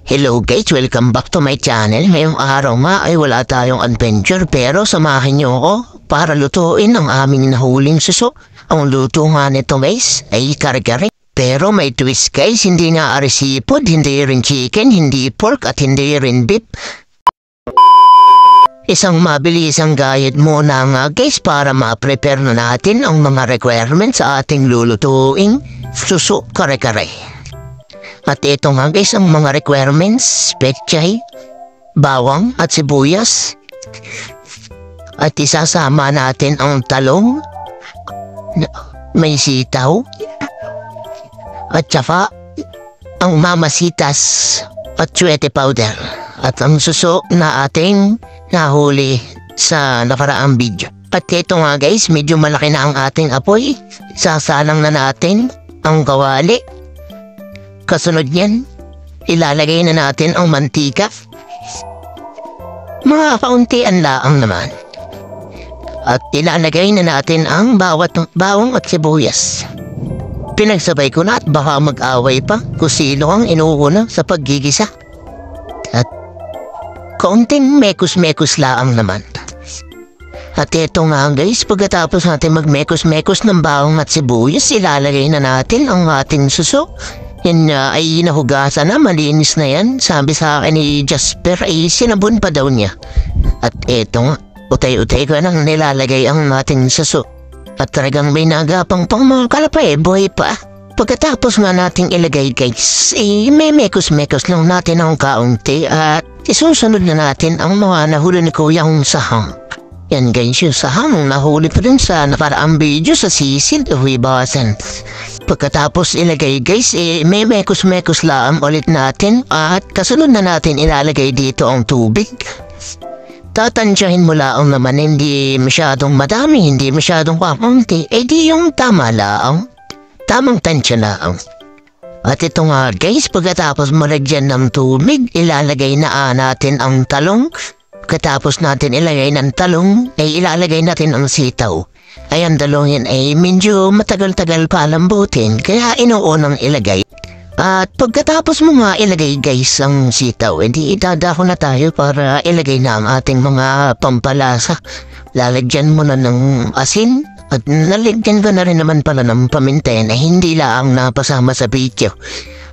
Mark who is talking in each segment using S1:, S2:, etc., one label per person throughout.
S1: Hello guys, welcome back to my channel. Ngayong araw nga ay wala tayong adventure pero samahan niyo ako para lutuin ang aming nahuling suso. Ang luto nga nito guys ay kare-kare. Pero may twist guys, hindi nga seafood, hindi rin chicken, hindi pork at hindi rin beef. Isang mabilisang gayet muna nga guys para ma-prepare na natin ang mga requirements sa ating lulutuing suso kare-kare. At ito nga guys ang mga requirements: pechay, bawang at sibuyas. At isasama natin ang talong, may sitaw, at saka ang mamasitas at chwete powder. At ang suso na ating nahuli sa nakaraang video. At ito nga guys, medyo malaki na ang ating apoy. Sasalang na natin ang kawali. Kasunod yan, ilalagay na natin ang mantika. Mga kauntian laang naman. At ilalagay na natin ang bawang at sibuyas. Pinagsabay ko na at baka mag-away pa kung sino ang inuuna sa paggigisa. At kaunting mekos-mekos laang naman. At ito nga guys, pagkatapos natin mag-mekos-mekos ng bawang at sibuyas, ilalagay na natin ang ating suso. Yan ay nahugasan na, malinis na yan. Sabi sa akin ni Jasper ay sinabon pa daw niya. At eto nga, utay-utay ko nang nilalagay ang ating suso. At talagang may nagapang pang mga kalapay, boy pa. Pagkatapos nga nating ilagay guys, may mekos-mekos lang natin ang kaunti at isusunod na natin ang mga nahuli ni Kuyang sahang. Yan guys, yung sahang nahuli pa rin sa nakaraang video sa sisid o hibasan. Pagkatapos ilagay guys, may mekos-mekos lang ulit natin at kasunod na natin ilalagay dito ang tubig. Tatansyahin mo lang naman, hindi masyadong madami, hindi masyadong kakunti, di yung tama lang. Tamang tansya lang. At ito nga guys, pagkatapos malagyan ng tubig, ilalagay na natin ang talong. Pagkatapos natin ilagay ng talong, ay ilalagay natin ang sitaw. Ay ang dalawin ay medyo matagal-tagal palambutin, kaya inuunang ilagay. At pagkatapos mo nga ilagay guys ang sitaw, edi idadako na tayo para ilagay na ang ating mga pampalasa. Lalagyan mo na ng asin at nalagyan ko na rin naman pala ng paminta na hindi lang napasama sa video.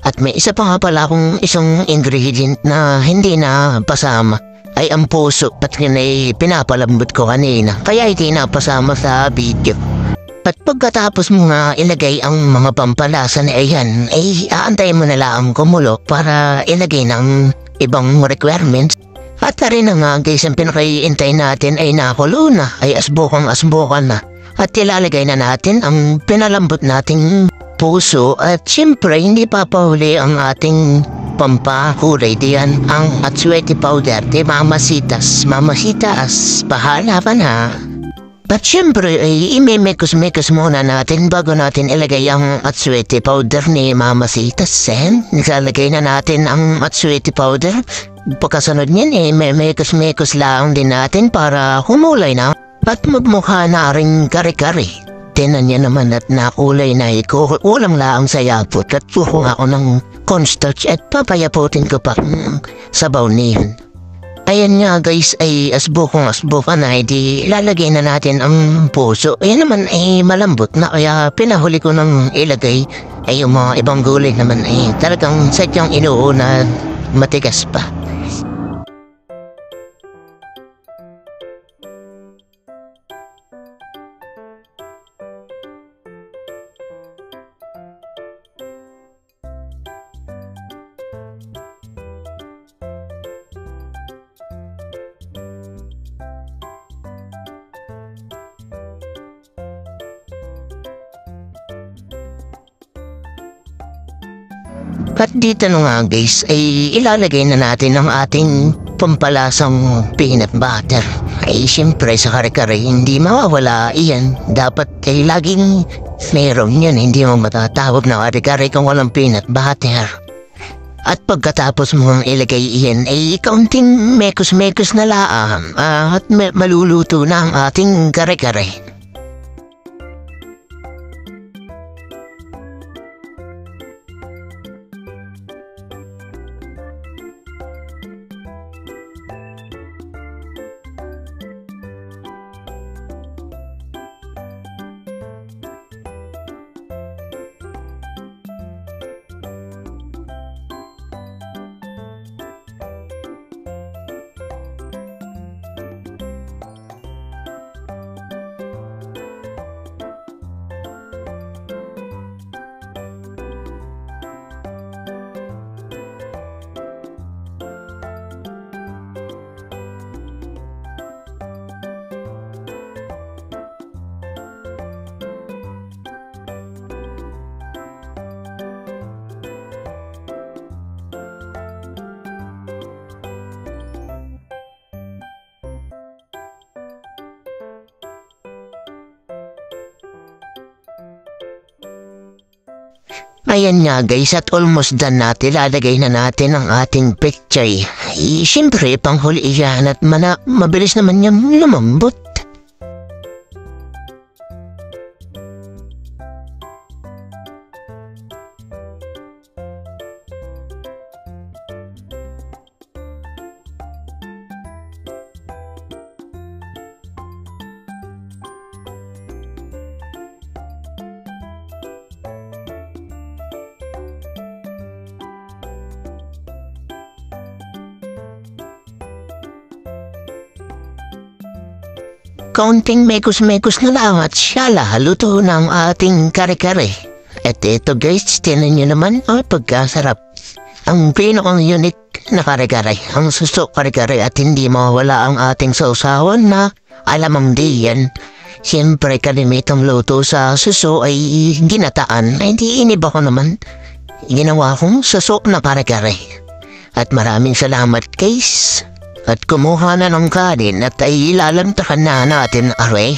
S1: At may isa pa nga pala akong isang ingredient na hindi na pasama. Ay ang puso, at yun ay pinapalambot ko kanina, kaya hindi napasama sa video. At pagkatapos mo nga ilagay ang mga pampalasa na iyan, ay aantayin mo na lang kumulo para ilagay ng ibang requirements. At rin na nga guys, ang pinakaiintay natin ay nakulo na, ay asbukang-asbukan na. At ilalagay na natin ang pinalambot nating puso at siyempre hindi papahuli ang ating pampakulay diyan ang atsuete powder de mamasitas, bahala ka na. At syempre ay imemekos-mekos muna natin bago natin ilagay ang atsuete powder ni mamasitas. Nilalagay na natin ang atsuete powder. Pagkasunod niyan mekos-mekos lang din natin para humulay na at magmukha na rin kare-kare. Tinan niya naman at nakulay na ulam lang sa yapot at kukuha ako ng cornstarch at papayaputin ko pa sabaw niyan. Ayan nga guys ay asbukan na di ilalagay na natin ang puso. Ayan naman ay malambot na kaya pinahuli ko ng ilagay ay yung mga ibang gulay naman ay talagang sadyang inuuna matigas pa. At dito na nga guys ay ilalagay na natin ang ating pampalasang peanut butter. Ay siyempre sa kare-kare hindi mawawala iyan. Dapat ay laging meron yan, hindi mo matatawag na kare-kare kung walang peanut butter. At pagkatapos mong ilagay iyan ay kaunting mekos-mekos na laang at maluluto na ang ating kare-kare. Ayan nga guys, at almost done natin. Lalagay na natin ang ating pechay. Siyempre, panghuli yan at mabilis naman yung lumambot. Kaunting mekos-mekos na lang at siya luto ng ating kare-kare. At ito guys, tinan nyo naman, pagkasarap. Ang pinakang unique na kare-kare, ang suso kare-kare at hindi mawala ang ating sausawan na alamang di yan. Siyempre kalimitang luto sa suso ay ginataan, ay hindi iniba ko naman. Ginawa kong suso na kare-kare. At maraming salamat guys. At kumuha na ng kanin at ay ilalantakan na natin aray.